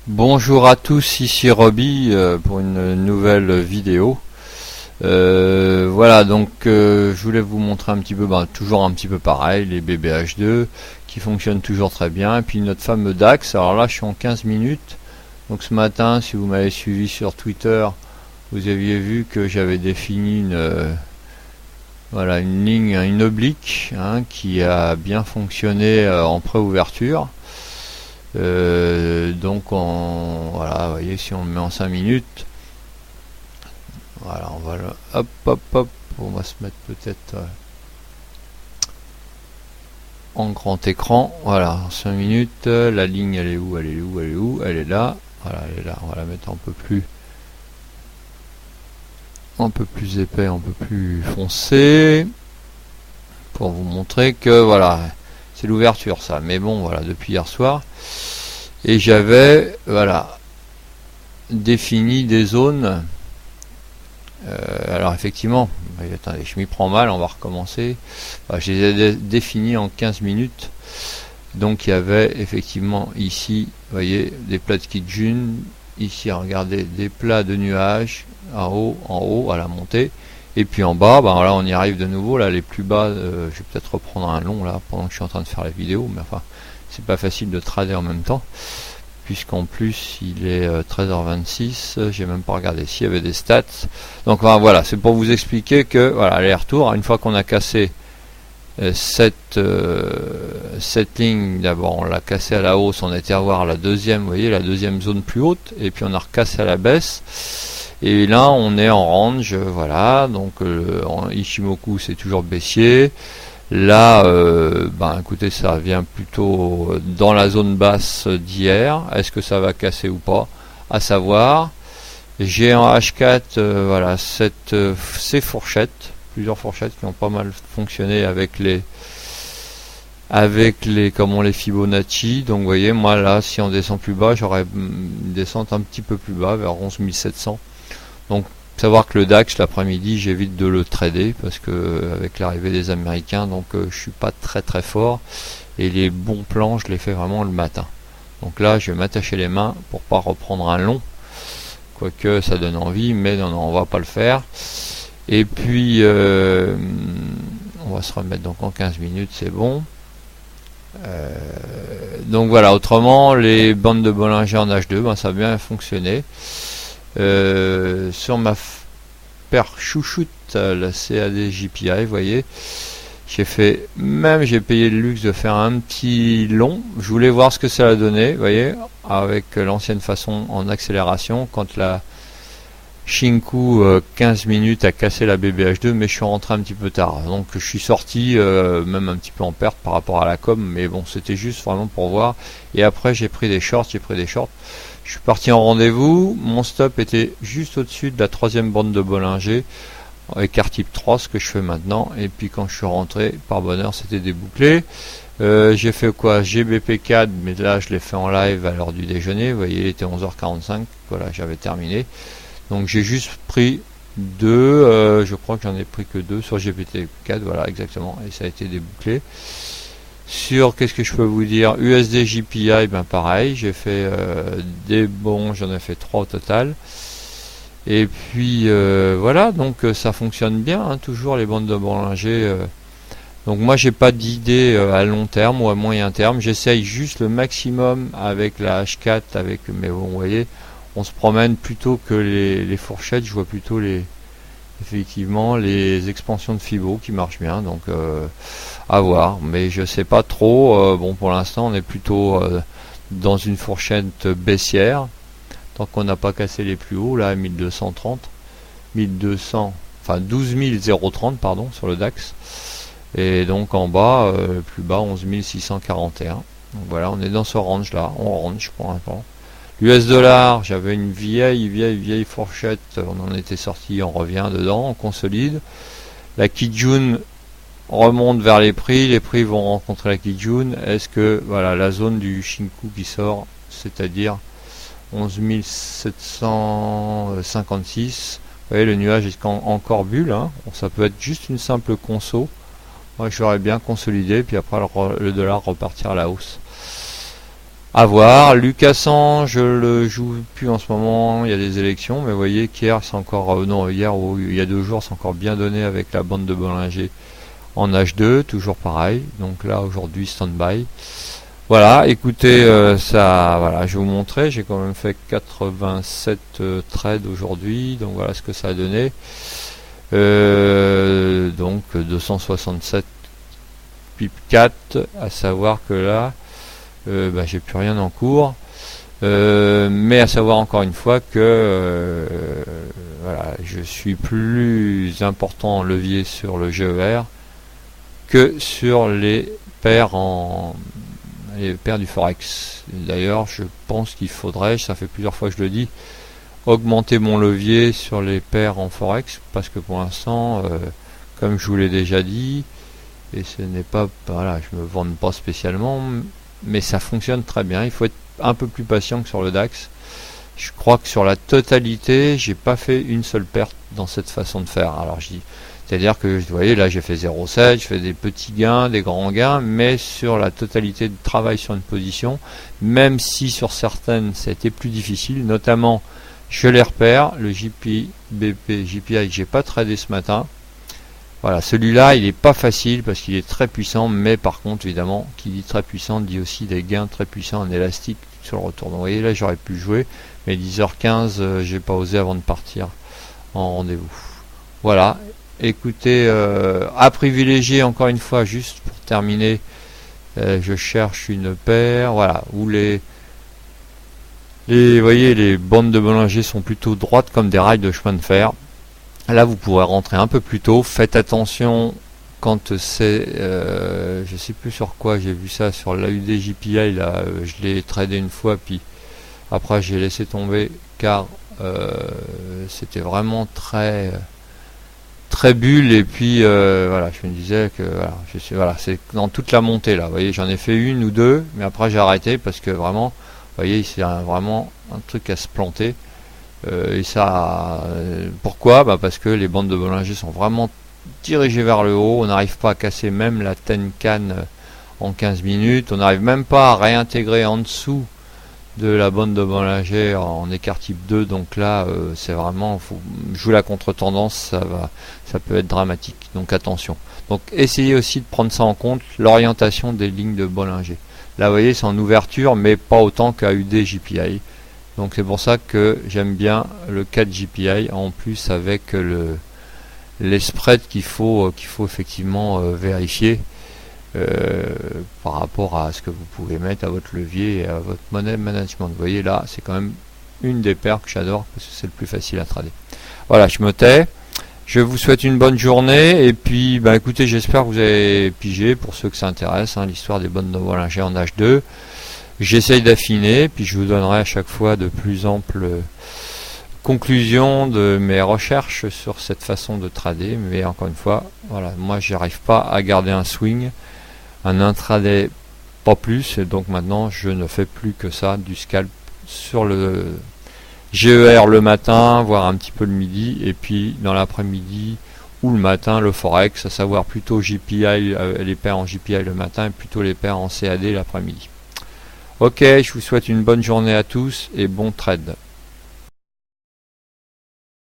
Bonjour à tous, ici Roby pour une nouvelle vidéo. Voilà, donc je voulais vous montrer un petit peu, toujours un petit peu pareil, les BBH2 qui fonctionnent toujours très bien. Et puis notre fameux DAX, alors là je suis en 15 minutes. Donc ce matin, si vous m'avez suivi sur Twitter, vous aviez vu que j'avais défini une ligne, une oblique, qui a bien fonctionné en pré-ouverture. Donc voilà, vous voyez, si on le met en 5 minutes, voilà, on va hop, on va se mettre peut-être en grand écran. Voilà, en 5 minutes, la ligne elle est où, elle est là. Voilà, elle est là. On va la mettre un peu plus épais, un peu plus foncé, pour vous montrer que voilà, c'est l'ouverture ça. Mais bon, voilà, depuis hier soir. Et j'avais défini des zones. Alors effectivement, attendez, je m'y prends mal, on va recommencer. Je les ai définis en 15 minutes. Donc il y avait effectivement ici, vous voyez, des plats de Kijun. Ici, regardez, des plats de nuages en haut, à la montée. Et puis en bas, là on y arrive de nouveau. Là, les plus bas, je vais peut-être reprendre un long là pendant que je suis en train de faire la vidéo. Mais enfin, c'est pas facile de trader en même temps, puisqu'en plus il est 13h26, j'ai même pas regardé s'il y avait des stats. Donc voilà, c'est pour vous expliquer que voilà, les retours, une fois qu'on a cassé cette ligne, d'abord on l'a cassé à la hausse, on était à voir la deuxième, vous voyez, la deuxième zone plus haute, et puis on a recassé à la baisse. Et là on est en range, voilà, donc en Ichimoku c'est toujours baissier. Là, écoutez, ça vient plutôt dans la zone basse d'hier. Est-ce que ça va casser ou pas? À savoir. J'ai en H4, voilà, ces fourchettes, plusieurs fourchettes qui ont pas mal fonctionné avec les Fibonacci. Donc, vous voyez, moi là, si on descend plus bas, j'aurais une descente un petit peu plus bas, vers 11 700. Donc, savoir que le DAX l'après-midi, j'évite de le trader parce que avec l'arrivée des Américains, donc je suis pas très fort, et les bons plans je les fais vraiment le matin. Donc là je vais m'attacher les mains pour pas reprendre un long, quoique ça donne envie, mais non, on va pas le faire. Et puis on va se remettre donc en 15 minutes, c'est bon. Donc voilà, autrement les bandes de Bollinger en H2, ça a bien fonctionné. Sur ma paire chouchoute, la CAD JPI, vous voyez, j'ai payé le luxe de faire un petit long. Je voulais voir ce que ça a donné, vous voyez, avec l'ancienne façon en accélération, quand la Shinku 15 minutes a cassé la BBH2, mais je suis rentré un petit peu tard, donc je suis sorti même un petit peu en perte par rapport à la com, mais bon, c'était juste vraiment pour voir. Et après j'ai pris des shorts. Je suis parti en rendez-vous, mon stop était juste au-dessus de la troisième bande de Bollinger, écart type 3, ce que je fais maintenant. Et puis quand je suis rentré, par bonheur, c'était débouclé. J'ai fait quoi? GBP4, mais là je l'ai fait en live à l'heure du déjeuner, vous voyez, il était 11h45, voilà, j'avais terminé. Donc j'ai juste pris deux, je crois que j'en ai pris que deux sur GPT4, voilà, exactement, et ça a été débouclé. Sur, qu'est-ce que je peux vous dire, USD JPI, pareil, j'ai fait des bons, j'en ai fait 3 au total. Et puis voilà, donc ça fonctionne bien, toujours les bandes de Bollinger. Donc moi j'ai pas d'idée à long terme ou à moyen terme, j'essaye juste le maximum avec la H4, mais bon, vous voyez, on se promène plutôt que les fourchettes, je vois plutôt effectivement les expansions de Fibo qui marchent bien, donc à voir, mais je sais pas trop. Bon, pour l'instant on est plutôt dans une fourchette baissière tant qu'on n'a pas cassé les plus hauts là, 12030 pardon, sur le DAX, et donc en bas plus bas 11 641. Donc voilà, on est dans ce range là, on range pour l'instant. L'US dollar, j'avais une vieille fourchette, on en était sorti, on revient dedans, on consolide. La Kijun remonte vers les prix vont rencontrer la Kijun. Est-ce que voilà la zone du Shinku qui sort, c'est-à-dire 11 756, vous voyez, le nuage est encore bulle, ça peut être juste une simple conso. Moi j'aurais bien consolidé, puis après le dollar repartir à la hausse. À voir. Lucassan, je le joue plus en ce moment, il y a des élections, mais vous voyez qu'hier c'est encore, non, hier ou il y a 2 jours c'est encore bien donné avec la bande de Bollinger en H2, toujours pareil. Donc là aujourd'hui stand-by. Voilà, écoutez, ça, voilà, je vais vous montrer, j'ai quand même fait 87 trades aujourd'hui, donc voilà ce que ça a donné. Donc 267 pip 4, à savoir que là, j'ai plus rien en cours. Mais à savoir encore une fois que voilà, je suis plus important en levier sur le GER que sur les paires du Forex. D'ailleurs, je pense qu'il faudrait, ça fait plusieurs fois que je le dis, augmenter mon levier sur les paires en Forex, parce que pour l'instant, comme je vous l'ai déjà dit, et ce n'est pas, voilà, je me vante pas spécialement, mais ça fonctionne très bien. Il faut être un peu plus patient que sur le DAX. Je crois que sur la totalité, j'ai pas fait une seule perte dans cette façon de faire. Alors je dis, c'est-à-dire que vous voyez là, j'ai fait 0,7, je fais des petits gains, des grands gains, mais sur la totalité de travail sur une position, même si sur certaines ça a été plus difficile, notamment je les repère, le JPI, JPI que j'ai pas tradé ce matin. Voilà, celui-là, il n'est pas facile parce qu'il est très puissant, mais par contre, évidemment, qui dit très puissant, dit aussi des gains très puissants en élastique sur le retour. Donc, vous voyez, là, j'aurais pu jouer, mais 10h15, j'ai pas osé avant de partir en rendez-vous. Voilà, écoutez, à privilégier, encore une fois, juste pour terminer, je cherche une paire, voilà, où vous voyez, les bandes de Bollinger sont plutôt droites comme des rails de chemin de fer. Là, vous pourrez rentrer un peu plus tôt. Faites attention quand c'est, je sais plus sur quoi, j'ai vu ça sur l'AUD-JPI, là, je l'ai tradé une fois, puis après j'ai laissé tomber, car c'était vraiment très bulle, et puis voilà, je me disais que voilà, c'est dans toute la montée là. Vous voyez, j'en ai fait une ou deux, mais après j'ai arrêté parce que vraiment, vous voyez, c'est vraiment un truc à se planter. Et ça, pourquoi? Parce que les bandes de Bollinger sont vraiment dirigées vers le haut. On n'arrive pas à casser même la Tenkan en 15 minutes. On n'arrive même pas à réintégrer en dessous de la bande de Bollinger en écart type 2. Donc là, c'est vraiment, faut jouer la contre-tendance, ça peut être dramatique. Donc attention. Donc essayez aussi de prendre ça en compte, l'orientation des lignes de Bollinger. Là, vous voyez, c'est en ouverture, mais pas autant qu'à UD-JPI. Donc c'est pour ça que j'aime bien le 4 JPI en plus avec les spreads qu'il faut effectivement vérifier par rapport à ce que vous pouvez mettre à votre levier et à votre money management. Vous voyez là, c'est quand même une des paires que j'adore parce que c'est le plus facile à trader. Voilà, je me tais. Je vous souhaite une bonne journée et puis écoutez, j'espère que vous avez pigé pour ceux que ça intéresse, l'histoire des bandes de Bollinger en H2. J'essaye d'affiner, puis je vous donnerai à chaque fois de plus amples conclusions de mes recherches sur cette façon de trader. Mais encore une fois, voilà, moi j'arrive pas à garder un swing, un intraday pas plus, et donc maintenant je ne fais plus que ça, du scalp sur le GER le matin, voire un petit peu le midi, et puis dans l'après-midi ou le matin le Forex, à savoir plutôt JPI, les paires en JPI le matin et plutôt les paires en CAD l'après-midi. Ok, je vous souhaite une bonne journée à tous et bon trade.